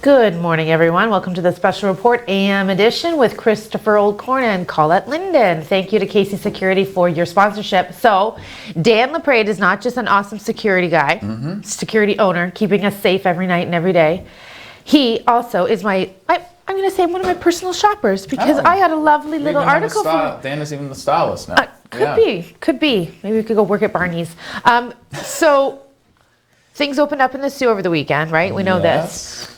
Good morning, everyone. Welcome to the Special Report AM edition with Christopher Oldcorn and Colette Linden. Thank you to Casey Security for your sponsorship. So, Dan LaPrade is not just an awesome security guy, security owner, keeping us safe every night and every day. He also is I'm going to say one of my personal shoppers because I had a lovely little article from Dan is even the stylist now. Could be. Maybe we could go work at Barney's. So, things opened up in the zoo over the weekend, right? We know this.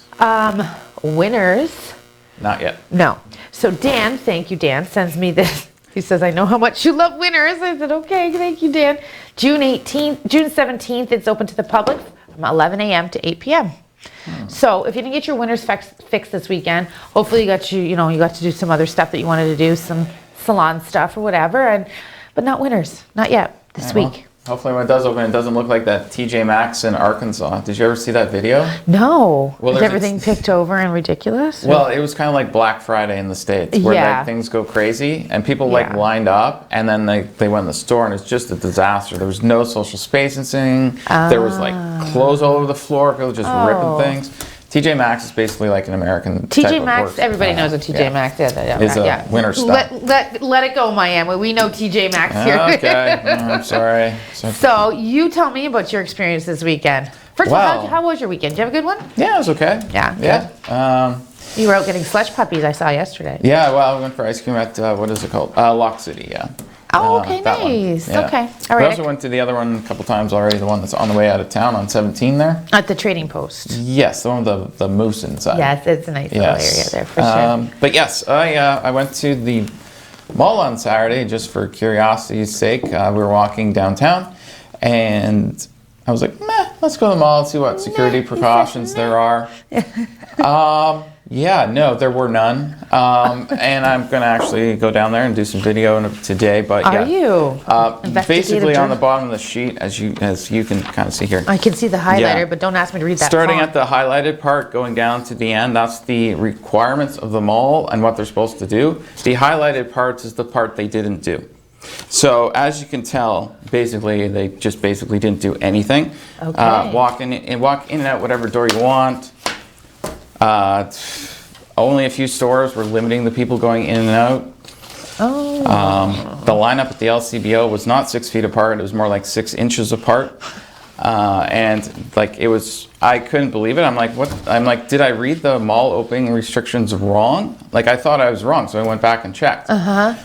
Winners. Not yet. No. So Dan, thank you, Dan, sends me this. He says, I know how much you love Winners. I said, okay, thank you, Dan. June 17th, it's open to the public from 11 a.m. to 8 p.m. So if you didn't get your Winners fixed this weekend, hopefully you got to do some other stuff that you wanted to do, some salon stuff or whatever, but not Winners, not yet this week. Hopefully when it does open, it doesn't look like that TJ Maxx in Arkansas. Did you ever see that video? No. Well, is everything picked over and ridiculous? Well, it was kind of like Black Friday in the States, where things go crazy and people lined up, and then they went in the store and it's just a disaster. There was no social spacing. There was clothes all over the floor. People just ripping things. TJ Maxx is basically like an American TJ Maxx, everybody knows what TJ Maxx is. It's a winter stuff. Let it go, Miami. We know TJ Maxx here. Okay, I'm sorry. So you tell me about your experience this weekend. First of all, how was your weekend? Did you have a good one? Yeah, it was okay. Yeah. You were out getting slush puppies, I saw yesterday. Yeah, well, we went for ice cream at, what is it called? Lock City, yeah. Oh, okay, nice. Yeah. Okay, all right. We also went to the other one a couple times already, the one that's on the way out of town on 17 there. At the Trading Post. Yes, the one with the moose inside. Yes, it's a nice little area there for sure. But yes, I went to the mall on Saturday just for curiosity's sake. We were walking downtown and I was like, let's go to the mall and see what security precautions there are. No, there were none. And I'm going to actually go down there and do some video today. But Are you? Basically on the bottom of the sheet, as you can kind of see here. I can see the highlighter, but don't ask me to read that. Starting at the highlighted part, going down to the end, that's the requirements of the mall and what they're supposed to do. The highlighted part is the part they didn't do. So as you can tell, basically they didn't do anything. Okay. Walk in and out whatever door you want. Only a few stores were limiting the people going in and out. The lineup at the LCBO was not 6 feet apart. It was more like 6 inches apart. I couldn't believe it. I'm like, what? I'm like, did I read the mall opening restrictions wrong? Like, I thought I was wrong, so I went back and checked.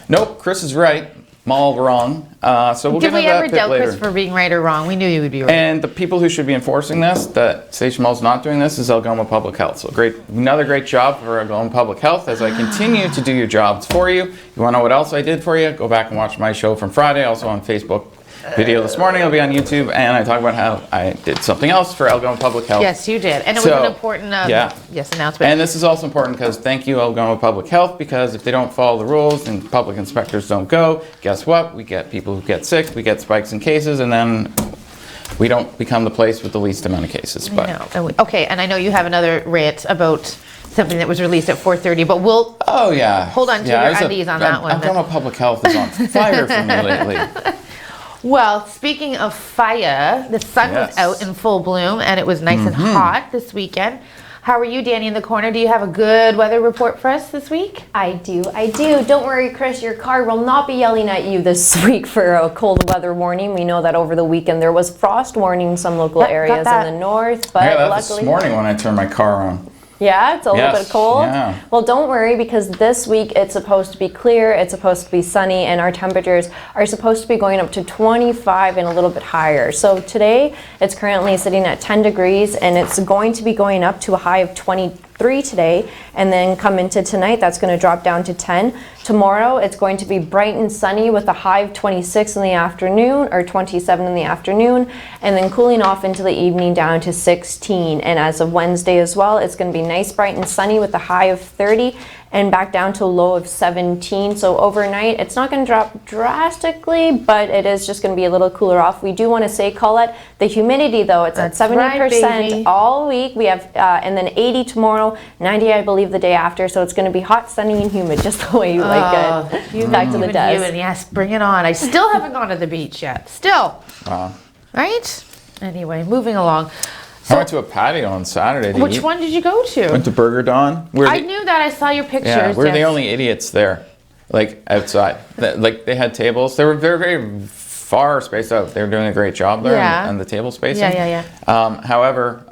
Nope, Chris is right. Mall wrong. So we'll get into that a bit later. Did we ever doubt Chris for being right or wrong? We knew you would be right. And the people who should be enforcing this, that Station Mall's not doing this, is Algoma Public Health. So another great job for Algoma Public Health as I continue to do your jobs for you. You want to know what else I did for you? Go back and watch my show from Friday, also on Facebook. Video this morning will be on YouTube, and I talk about how I did something else for Algoma Public Health. Yes, you did, and it was an important announcement. And this is also important because thank you, Algoma Public Health, because if they don't follow the rules and public inspectors don't go, guess what? We get people who get sick, we get spikes in cases, and then we don't become the place with the least amount of cases. Okay, and I know you have another rant about something that was released at 4:30, but we'll hold on to your ideas on that one. Algoma Public Health is on fire for me lately. Well, speaking of fire, the sun was out in full bloom, and it was nice and hot this weekend. How are you, Danny, in the corner? Do you have a good weather report for us this week? I do. Don't worry, Chris, your car will not be yelling at you this week for a cold weather warning. We know that over the weekend there was frost warning in some local areas in the north, but luckily... this morning when I turned my car on. Yeah, it's a little bit cold. Yeah. Well, don't worry, because this week it's supposed to be clear, it's supposed to be sunny, and our temperatures are supposed to be going up to 25 and a little bit higher. So today it's currently sitting at 10 degrees, and it's going to be going up to a high of 23 today, and then come into tonight, that's going to drop down to 10. Tomorrow it's going to be bright and sunny with a high of 26 in the afternoon, or 27 in the afternoon, and then cooling off into the evening down to 16. And as of Wednesday as well, it's going to be nice, bright and sunny with a high of 30 and back down to a low of 17. So overnight, it's not going to drop drastically, but it is just going to be a little cooler off. We do want to say, Colette, the humidity though, it's at 70% all week. We have, and then 80 tomorrow, 90 I believe the day after. So it's going to be hot, sunny, and humid, just the way you like it. Back to the desk. Yes, bring it on. I still haven't gone to the beach yet. Still. Wow. Right? Anyway, moving along. I went to a patio on Saturday to Which eat. one did you go to? Went to Burger Dawn. I knew that. I saw your pictures. Yeah, we're the yes. only idiots there, like outside. Like they had tables. They were very, very far spaced out. They were doing a great job there Yeah. on the table spacing. Yeah. However,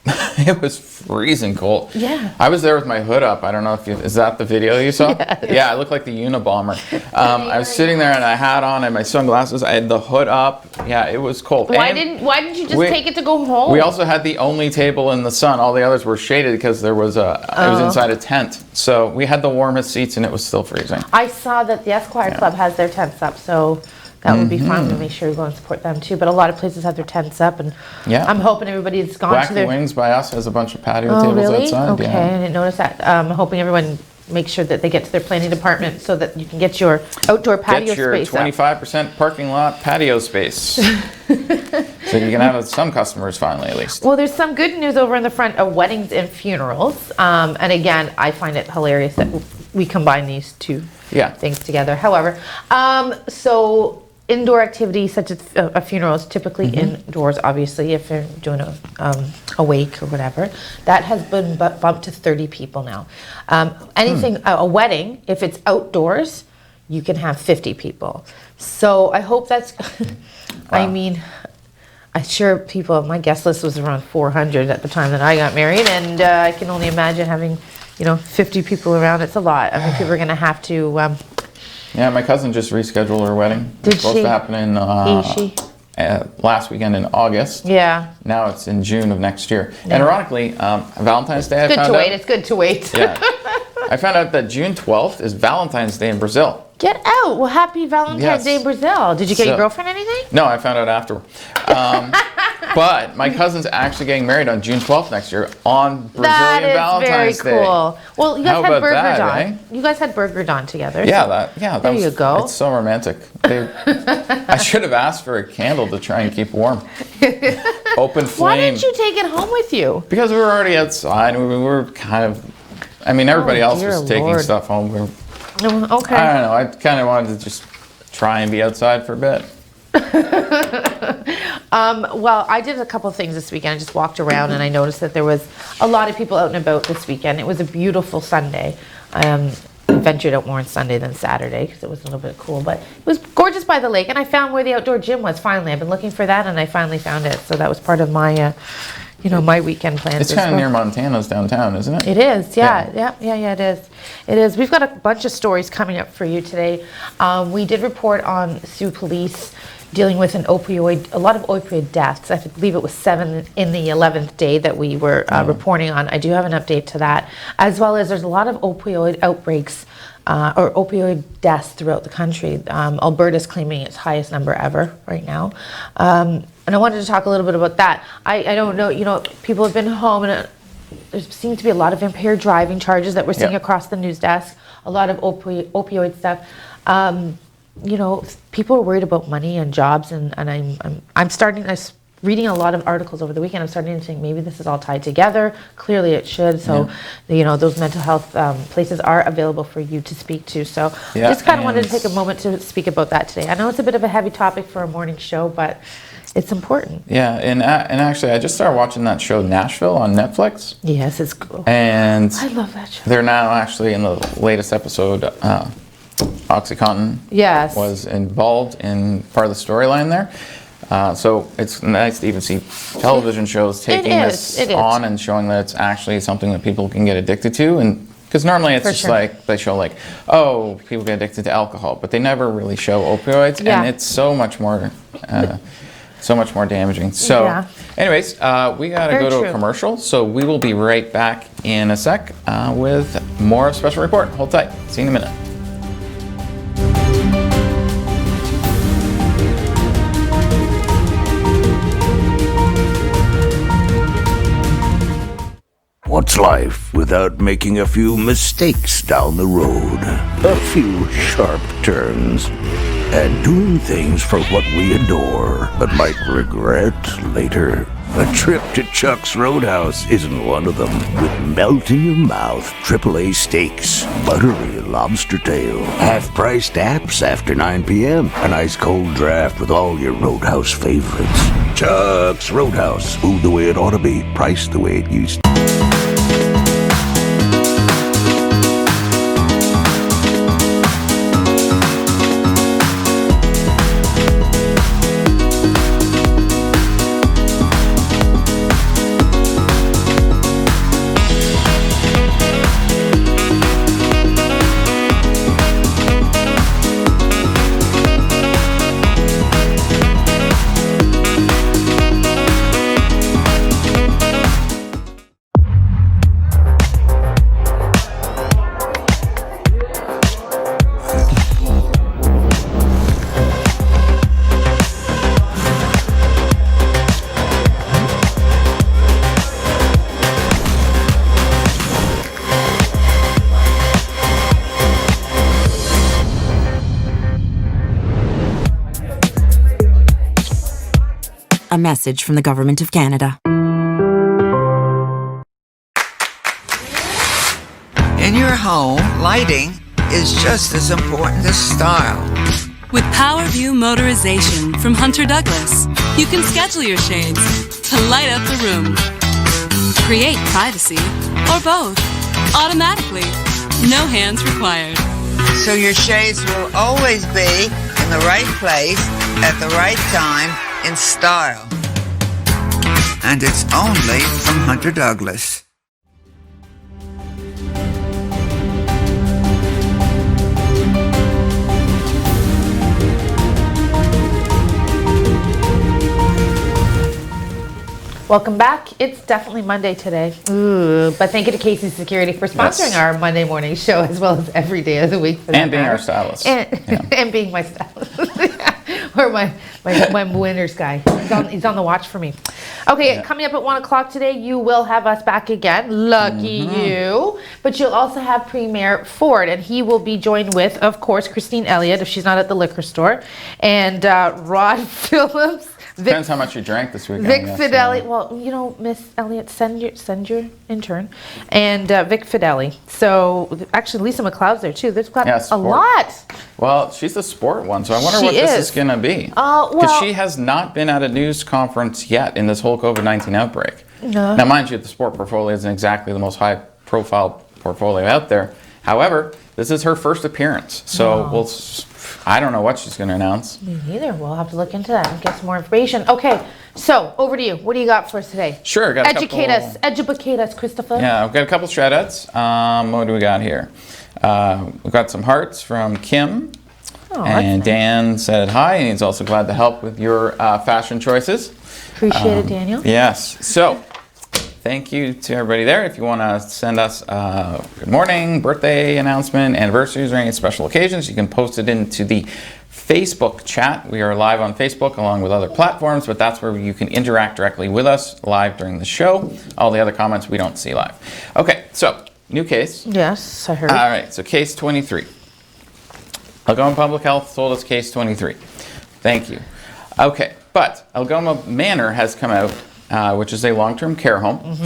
it was freezing cold. Yeah. I was there with my hood up. I don't know if you, is that the video you saw? Yes. Yeah, I looked like the Unabomber. I was sitting there and I had on and my sunglasses. I had the hood up. Yeah, it was cold. Why And didn't you just take it to go home? we also had the only table in the sun. All the others were shaded because there was it was inside a tent. So we had the warmest seats and it was still freezing. I saw that the Esquire Club has their tents up, so that would be fun to make sure we go and support them too. But a lot of places have their tents up, and Yeah. I'm hoping everybody's gone to Wacky their. Wings by us has a bunch of patio Oh, tables really? outside. Okay, Yeah. I didn't notice that. I'm hoping everyone makes sure that they get to their planning department so that you can get your outdoor patio Get your space up. 25% parking lot patio space. So you can have some customers finally, at least. Well, there's some good news over in the front of weddings and funerals. And again, I find it hilarious that we combine these two Yeah. things together. However, so indoor activities such as a funeral is typically indoors, obviously, if you're doing a wake or whatever. That has been bumped to 30 people now. Anything, a wedding, if it's outdoors, you can have 50 people. So I hope that's, I Wow. mean, I'm sure my guest list was around 400 at the time that I got married, and I can only imagine having, 50 people around. It's a lot. I mean, people are going to have to, Yeah, my cousin just rescheduled her wedding. Did It was supposed she? to happen in Is she? last weekend in August. yeah. Now it's in June of next year. And ironically, Valentine's Day, I Good found to out. wait. It's good to wait. Yeah. I found out that June 12th is Valentine's Day in Brazil. Get out. Well, happy Valentine's Yes. Day, Brazil. Did you get your So- girlfriend anything? No, I found out after. But my cousin's actually getting married on June 12th next year on Brazilian That is Valentine's very Day. cool. Well, you guys How had about Burger that, Dawn. eh? You guys had Burger Dawn together. Yeah, so- that There was, you go. It's so romantic. I should have asked for a candle to try and keep warm. Open flame. Why didn't you take it home with you? Because we were already outside. We were kind of. I mean, everybody else dear was taking Lord. stuff home. Oh, okay. I don't know. I kind of wanted to just try and be outside for a bit. Well, I did a couple of things this weekend. I just walked around and I noticed that there was a lot of people out and about this weekend. It was a beautiful Sunday. I ventured out more on Sunday than Saturday because it was a little bit cool, but it was gorgeous by the lake. And I found where the outdoor gym was finally. I've been looking for that and I finally found it. So that was part of my, my weekend plans. It's as kind of well. near Montana's downtown, isn't it? It is, yeah, it is. It is. We've got a bunch of stories coming up for you today. We did report on Sioux Police dealing with a lot of opioid deaths. I believe it was 7 in the 11th day that we were reporting on. I do have an update to that, as well as there's a lot of opioid outbreaks or opioid deaths throughout the country. Alberta's claiming its highest number ever right now. And I wanted to talk a little bit about that. I don't know, people have been home and there seems to be a lot of impaired driving charges that we're seeing Yeah. across the news desk, a lot of opioid stuff. People are worried about money and jobs, and I'm starting. I was reading a lot of articles over the weekend. I'm starting to think maybe this is all tied together. Clearly, it should. So, those mental health places are available for you to speak to. So, Yeah, just kind of wanted to and- take a moment to speak about that today. I know it's a bit of a heavy topic for a morning show, but it's important. Yeah, and actually, I just started watching that show Nashville on Netflix, Yes, it's cool. and I love that show. they're now actually in the latest episode. OxyContin Yes. was involved in part of the storyline there. So it's nice to even see television shows taking is, it is. on and showing that it's actually something that people can get addicted to. And because normally it's For just sure. like they show like, oh, people get addicted to alcohol, but they never really show opioids, Yeah. and it's so much more damaging. So, Yeah. anyways, we gotta Very go to true. a commercial. So we will be right back in a sec with more of Special Report. Hold tight. See you in a minute. What's life without making a few mistakes down the road? A few sharp turns. And doing things for what we adore but might regret later. A trip to Chuck's Roadhouse isn't one of them. With melt-in-your-mouth AAA steaks, buttery lobster tail, half-priced apps after 9 p.m., an ice-cold draft with all your Roadhouse favorites. Chuck's Roadhouse. Food the way it ought to be, priced the way it used to. A message from the Government of Canada. In your home, lighting is just as important as style. With PowerView Motorization from Hunter Douglas, you can schedule your shades to light up the room. Create privacy, or both, automatically. No hands required. So your shades will always be in the right place at the right time in style. And it's only from Hunter Douglas. Welcome back. It's definitely Monday today. Ooh, but thank you to Casey Security for sponsoring our Monday morning show, as well as every day of the week. For And that being matter. our stylist. And being my stylist. Or my winners guy. He's on the watch for me. Okay, coming up at 1 o'clock today, you will have us back again. Lucky you. But you'll also have Premier Ford, and he will be joined with, of course, Christine Elliott, if she's not at the liquor store, and Rod Phillips. Depends how much you drank this weekend. Vic Fideli. Well, you know, Miss Elliott, send your intern, and Vic Fideli. So actually, Lisa McLeod's there too. There's got a lot. Well, she's the sport one, so I wonder what this is going to be. Well, because she has not been at a news conference yet in this whole COVID-19 outbreak. No. Now, mind you, the sport portfolio isn't exactly the most high-profile portfolio out there. However, this is her first appearance, so I don't know what she's going to announce. Me neither. We'll have to look into that and get some more information. Okay, so over to you. What do you got for us today? Sure. Got educate us, Christopher. Yeah, I've got a couple shout-outs. What do we got here? We've got some hearts from Kim. And Dan said hi, and he's also glad to help with your fashion choices. Appreciate it, Daniel. Yes. So, thank you to everybody there. If you want to send us good morning, birthday announcement, anniversaries, or any special occasions, you can post it into the Facebook chat. We are live on Facebook along with other platforms, but that's where you can interact directly with us live during the show. All the other comments we don't see live. Okay, so new case. Yes, I heard. All right, so case 23. Algoma Public Health told us case 23. Thank you. Okay, but Algoma Manor has come out, which is a long-term care home.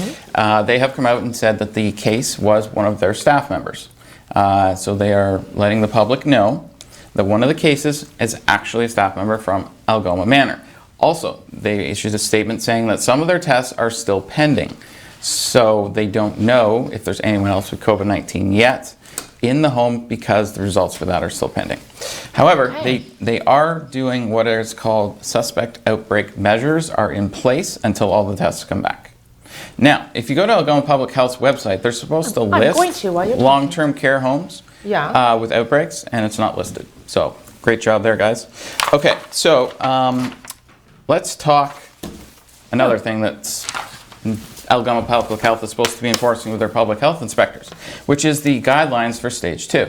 They have come out and said that the case was one of their staff members. So they are letting the public know that one of the cases is actually a staff member from Algoma Manor. Also, they issued a statement saying that some of their tests are still pending. So they don't know if there's anyone else with COVID-19 yet in the home because the results for that are still pending. However, they are doing what is called suspect outbreak measures are in place until all the tests come back. Now, if you go to Algoma Public Health's website, they're supposed to list long-term care homes with outbreaks, and it's not listed. So, great job there, guys. Okay, so let's talk another thing that's Algoma Public Health is supposed to be enforcing with their public health inspectors, which is the guidelines for stage 2.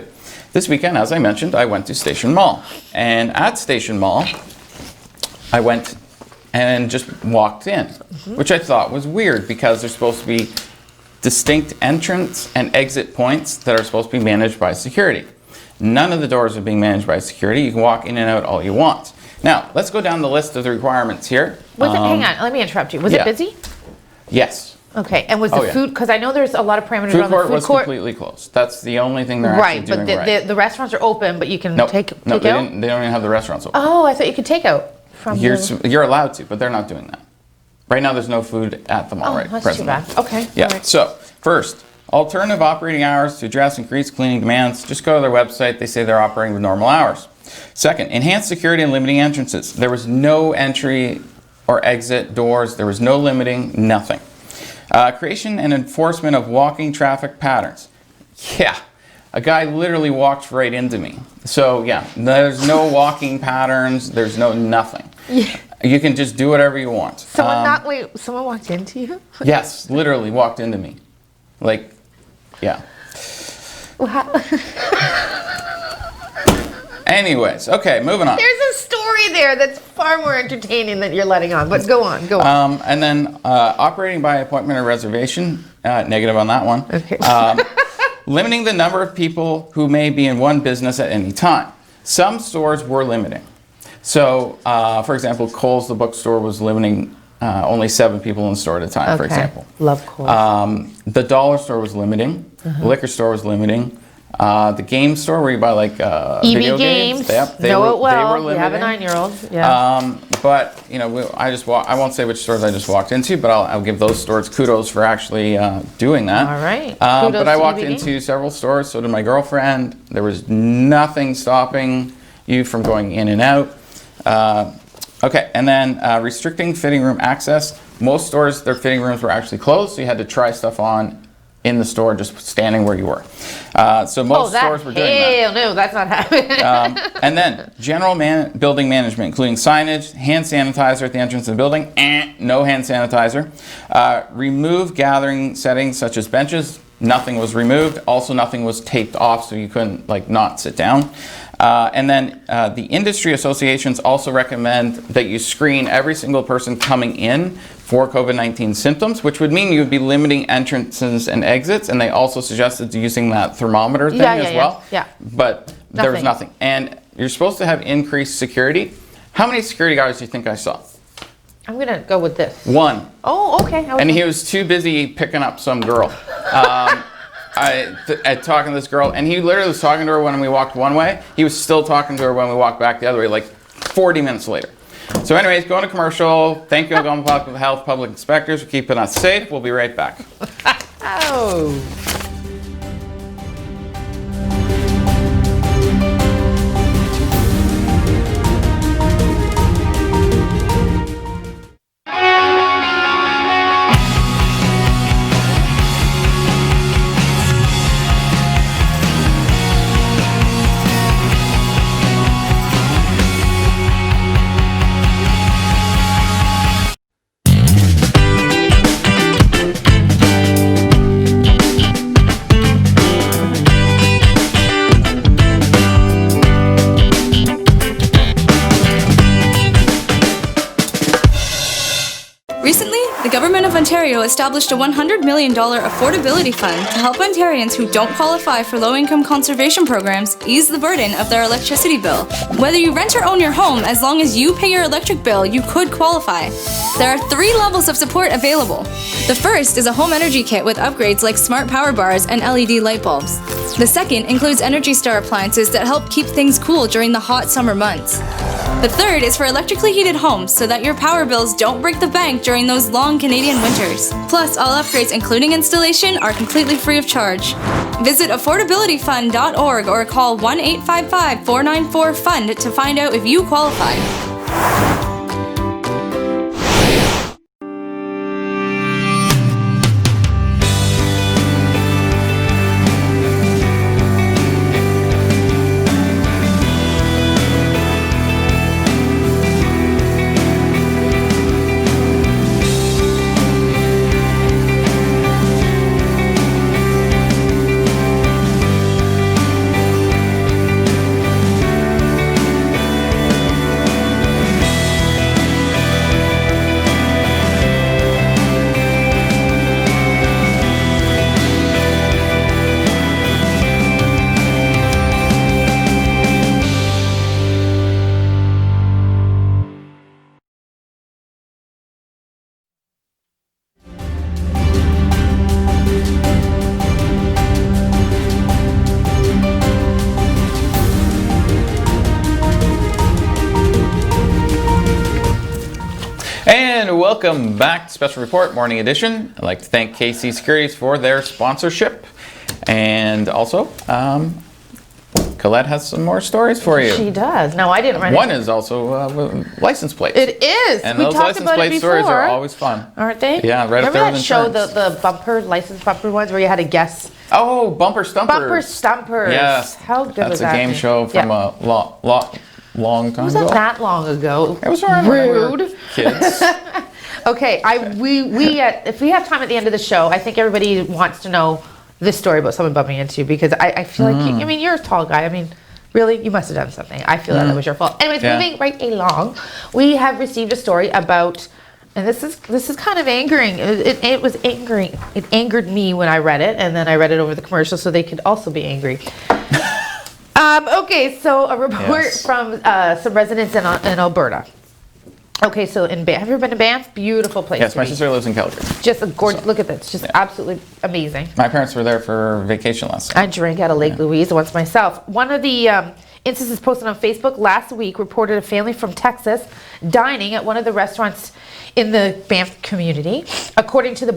This weekend, as I mentioned, I went to Station Mall. And at Station Mall, I went and just walked in, which I thought was weird because there's supposed to be distinct entrance and exit points that are supposed to be managed by security. None of the doors are being managed by security. You can walk in and out all you want. Now, let's go down the list of the requirements here. Was it, hang on, let me interrupt you. Was yeah. it busy? Yes. Okay, and was Oh, the yeah. food, because I know there's a lot of parameters Food around the court food was court. completely closed. That's the only thing they're Right, actually but doing right. the restaurants are open, but you can Nope. take No, they out? don't even have the restaurants open. Oh, I thought you could take out from You're allowed to, but they're not doing that. Right now, there's no food at the mall, Oh, right? that's presently. too bad. Okay, Yeah, all right. so first, alternative operating hours to address increased cleaning demands. Just go to their website. They say they're operating with normal hours. Second, enhanced security and limiting entrances. There was no entry or exit doors. There was no limiting, nothing. Creation and enforcement of walking traffic patterns. Yeah, a guy literally walked right into me. So yeah, there's no walking patterns. There's no nothing. Yeah. You can just do whatever you want. Someone walked into you? Yes, literally walked into me. Like, yeah. Anyways, okay, moving on. There's a story there that's far more entertaining than you're letting on, but go on. And then operating by appointment or reservation, negative on that one. Okay. Limiting the number of people who may be in one business at any time. Some stores were limiting. So, for example, Kohl's, the bookstore, was limiting only 7 people in the store at a time, for example. Love Kohl's. The dollar store was limiting. The liquor store was limiting. The game store where you buy like video games. Yep, they Know were, it well. They were You have a limiting. 9-year-old. Yeah. But you know, I won't say which stores I just walked into, but I'll give those stores kudos for actually doing that. All right. But Kudos I to walked EBD. into several stores. So did my girlfriend. There was nothing stopping you from going in and out. Okay, and then restricting fitting room access. Most stores, their fitting rooms were actually closed, so you had to try stuff on in the store, just standing where you were. So most stores were doing that. Hell no, that's not happening. And then general building management, including signage, hand sanitizer at the entrance of the building, no hand sanitizer. Remove gathering settings such as benches, nothing was removed. Also nothing was taped off so you couldn't like not sit down. And then the industry associations also recommend that you screen every single person coming in for COVID-19 symptoms, which would mean you would be limiting entrances and exits. And they also suggested using that thermometer thing as well. Yeah. But there was nothing. And you're supposed to have increased security. How many security guards do you think I saw? I'm going to go with this. 1. Oh, okay. And he was too busy picking up some girl. Talking to this girl, and he literally was talking to her when we walked one way. He was still talking to her when we walked back the other way, like 40 minutes later. So anyways, going to commercial. Thank you, Algonquin Public Health Public Inspectors, for keeping us safe. We'll be right back. Oh. Recently, the Government of Ontario established a $100 million affordability fund to help Ontarians who don't qualify for low-income conservation programs ease the burden of their electricity bill. Whether you rent or own your home, as long as you pay your electric bill, you could qualify. There are 3 levels of support available. The first is a home energy kit with upgrades like smart power bars and LED light bulbs. The second includes Energy Star appliances that help keep things cool during the hot summer months. The third is for electrically heated homes so that your power bills don't break the bank during those long Canadian winters. Plus, all upgrades, including installation, are completely free of charge. Visit affordabilityfund.org or call 1-855-494-FUND to find out if you qualify. And welcome back to Special Report Morning Edition. I'd like to thank KC Securities for their sponsorship. And also, Colette has some more stories for you. She does. No, I didn't run One into is also license plates. It is. And we those talked license about plate it stories before, are always fun. aren't they? Yeah, right up Remember there that with show, insurance. the bumper, license bumper ones, where you had to guess? Oh, Bumper Stumpers. Bumper Stumpers. Yes. How good That's was a that? game show from a long time It ago. wasn't that long ago. It was around when we were Rude. kids. Okay, if we have time at the end of the show, I think everybody wants to know this story about someone bumping into you, because I feel like, I mean, you're a tall guy. I mean, really, you must have done something. I feel that it was your fault. Anyways, moving right along, we have received a story about, and this is kind of angering. It was angering. It angered me when I read it, and then I read it over the commercial so they could also be angry. Okay, so a report from some residents in Alberta. Okay, so in Banff, have you ever been to Banff? Beautiful place. Yes, to my be. sister lives in Calgary. Just a gorgeous. Look at this. Just absolutely amazing. My parents were there for vacation last time. I drank out of Lake Louise once myself. One of the instances posted on Facebook last week reported a family from Texas dining at one of the restaurants in the Banff community. According to the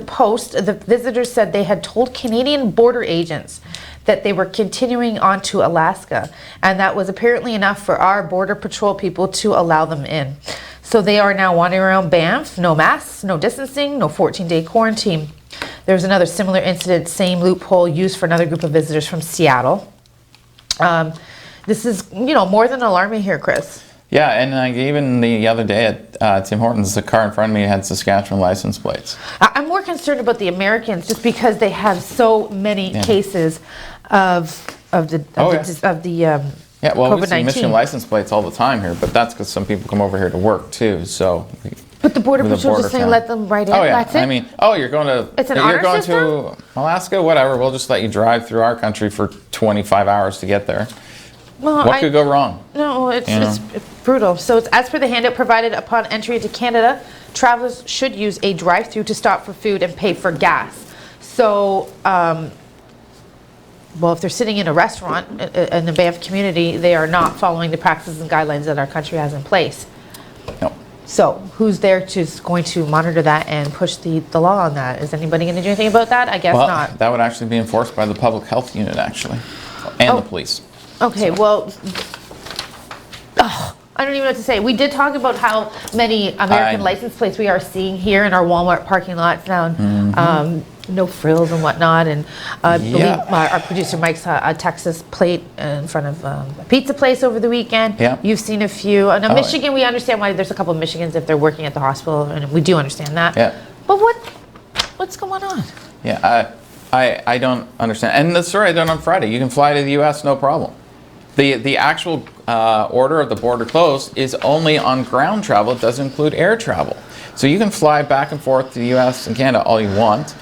Post, the visitors said they had told Canadian border agents that they were continuing on to Alaska, and that was apparently enough for our border patrol people to allow them in. So they are now wandering around Banff, no masks, no distancing, no 14-day quarantine. There's another similar incident, same loophole used for another group of visitors from Seattle. This is, more than alarming here, Chris. Yeah, and even the other day at Tim Hortons, the car in front of me had Saskatchewan license plates. I'm more concerned about the Americans, just because they have so many cases of the Yeah, well, we see COVID-19. Michigan license plates all the time here, but that's because some people come over here to work too. So, But the border with a patrol border just saying town. let them right in. Oh yeah, That's it. I mean, you're going to It's an you're honor going system? to Alaska, whatever. We'll just let you drive through our country for 25 hours to get there. Well, What could go wrong? No, it's brutal. So it's as per the handout provided upon entry into Canada, travelers should use a drive-through to stop for food and pay for gas. So, if they're sitting in a restaurant in the Banff community, they are not following the practices and guidelines that our country has in place. No. So who's there going to monitor that and push the law on that? Is anybody going to do anything about that? I guess Well, not. that would actually be enforced by the public health unit, actually, and the police. Okay, I don't even know what to say. We did talk about how many American license plates we are seeing here in our Walmart parking lots now. No frills and whatnot. And I believe our producer Mike saw a Texas plate in front of a pizza place over the weekend. Yeah. You've seen a few. Now, Michigan, we understand why there's a couple of Michigans if they're working at the hospital, and we do understand that. Yeah. But what's going on? Yeah, I don't understand. And the story I done on Friday, you can fly to the U.S. no problem. The actual order of the border closed is only on ground travel. It doesn't include air travel. So you can fly back and forth to the U.S. and Canada all you want.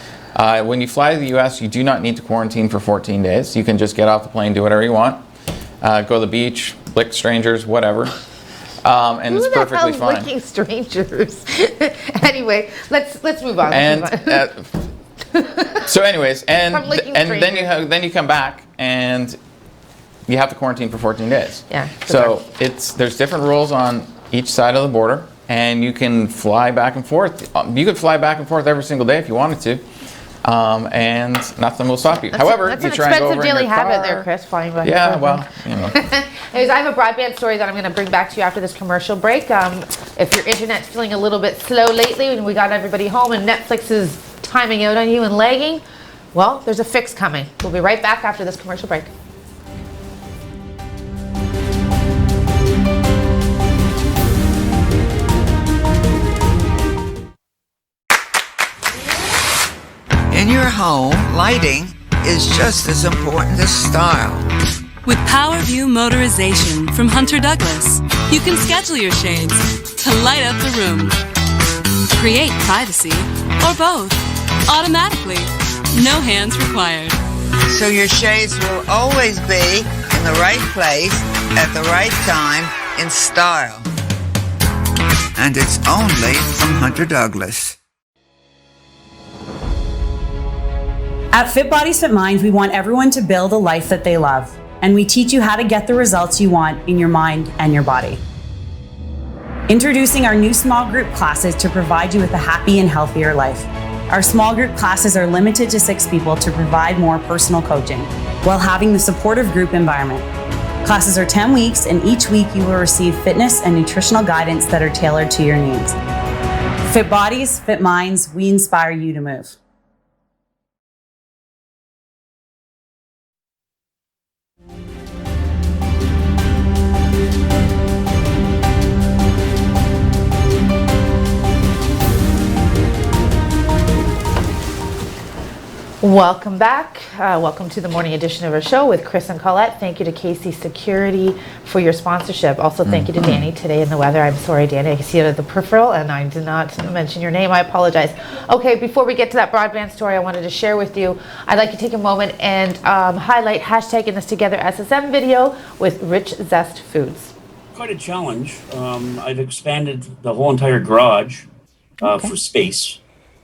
When you fly to the U.S., you do not need to quarantine for 14 days. You can just get off the plane, do whatever you want, go to the beach, lick strangers, whatever. And it's perfectly fine. Licking strangers. Anyway, let's move on. And so, anyways, and From licking then you come back and you have to quarantine for 14 days. Yeah. So there's different rules on each side of the border, and you can fly back and forth. You could fly back and forth every single day if you wanted to, and nothing will stop you. However, that's you an try and go expensive over in daily your habit car. there, Chris. Flying back. Yeah, and forth. well, Anyways, I have a broadband story that I'm going to bring back to you after this commercial break. If your internet's feeling a little bit slow lately, and we got everybody home, and Netflix is timing out on you and lagging, well, there's a fix coming. We'll be right back after this commercial break. In your home, lighting is just as important as style. With PowerView Motorization from Hunter Douglas, you can schedule your shades to light up the room, create privacy, or both, automatically. No hands required. So your shades will always be in the right place at the right time in style. And it's only from Hunter Douglas. At Fit Bodies Fit Minds, we want everyone to build a life that they love, and we teach you how to get the results you want in your mind and your body. Introducing our new small group classes to provide you with a happy and healthier life. Our small group classes are limited to 6 people to provide more personal coaching while having the supportive group environment. Classes are 10 weeks, and each week you will receive fitness and nutritional guidance that are tailored to your needs. Fit bodies, fit minds, we inspire you to move. Welcome back. Welcome to the morning edition of our show with Chris and Colette. Thank you to Casey Security for your sponsorship. Also, thank you to Danny today in the weather. I'm sorry, Danny, I see it at the peripheral and I did not mention your name. I apologize. Okay, before we get to that broadband story I wanted to share with you, I'd like to take a moment and highlight hashtag in this together SSM video with Rich Zest Foods. Quite a challenge. I've expanded the whole entire garage for space.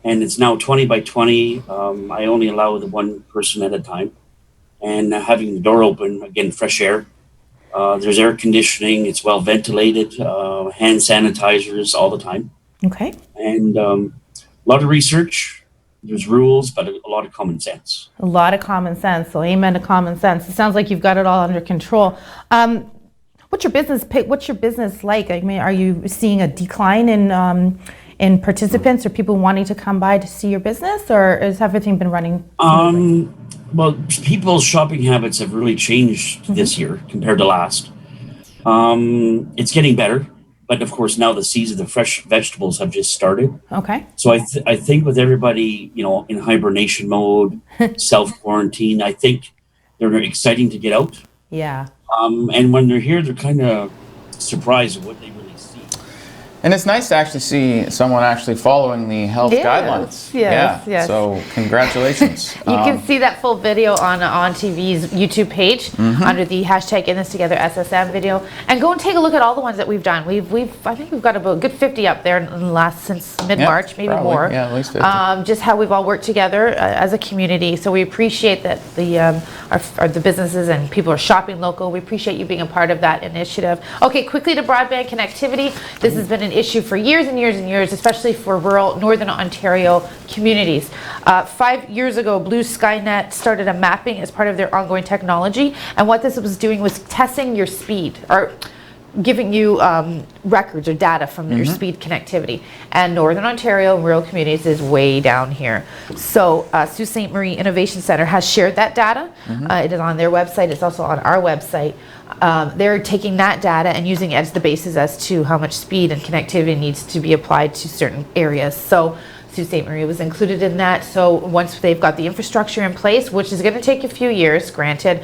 And it's now 20 by 20. I only allow the one person at a time. And having the door open, again, fresh air. There's air conditioning. It's well ventilated. Hand sanitizers all the time. Okay. And a lot of research. There's rules, but a lot of common sense. A lot of common sense. So amen to common sense. It sounds like you've got it all under control. What's your business like? I mean, are you seeing a decline in participants or people wanting to come by to see your business, or has everything been running smoothly? Well, people's shopping habits have really changed this year compared to last. It's getting better, but of course now the season of fresh vegetables have just started. Okay. So I think with everybody, in hibernation mode, self-quarantine, I think they're exciting to get out. Yeah. And when they're here, they're kind of surprised at what they really see. And it's nice to actually see someone actually following the health guidelines. Yes. So congratulations. You can see that full video on TV's YouTube page under the hashtag in this together SSM video, and go and take a look at all the ones that we've done. I think we've got about a good 50 up there in the last since mid-March, maybe probably. more. Yeah, at least 50. Just how we've all worked together as a community. So we appreciate that the businesses and people are shopping local. We appreciate you being a part of that initiative. Okay, quickly to broadband connectivity. This has been an issue for years and years and years, especially for rural Northern Ontario communities. 5 years ago, Blue Skynet started a mapping as part of their ongoing technology, and what this was doing was testing your speed, or giving you records or data from your speed connectivity. And Northern Ontario rural communities is way down here. So Sault Ste. Marie Innovation Centre has shared that data. It is on their website. It's also on our website. They're taking that data and using it as the basis as to how much speed and connectivity needs to be applied to certain areas. So Sault Ste. Marie was included in that. So once they've got the infrastructure in place, which is going to take a few years, granted,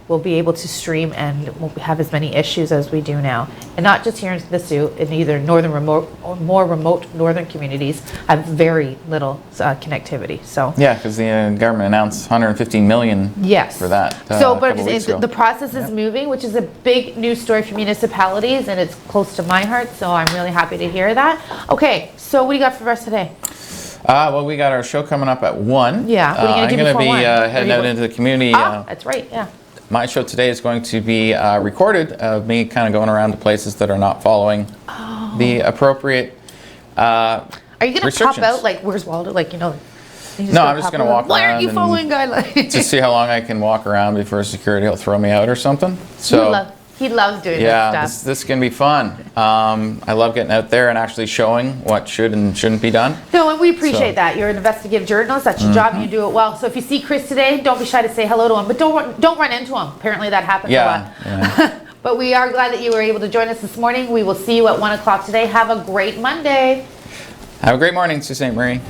we'll be able to stream and won't have as many issues as we do now. And not just here in the Sioux, in either northern remote or more remote northern communities have very little connectivity. So yeah, because the government announced $115 million for that. So, but the process is moving, which is a big news story for municipalities, and it's close to my heart. So I'm really happy to hear that. Okay, so what do you got for us today? Well, we got our show coming up at 1. Yeah, what are you going to do I'm before going to be 1? heading out into the community. That's right, yeah. My show today is going to be recorded of me kind of going around to places that are not following the appropriate Are you going to pop out like, where's Waldo? Like, No, I'm just going to walk around. Why aren't you following guidelines? To see how long I can walk around before security will throw me out or something. So he loves doing this stuff. This can be fun. I love getting out there and actually showing what should and shouldn't be done. No, and we appreciate that. You're an investigative journalist. That's your job, and you do it well. So if you see Chris today, don't be shy to say hello to him, but don't run into him. Apparently that happens a lot. Yeah. But we are glad that you were able to join us this morning. We will see you at 1 o'clock today. Have a great Monday. Have a great morning, Sault Ste. Marie.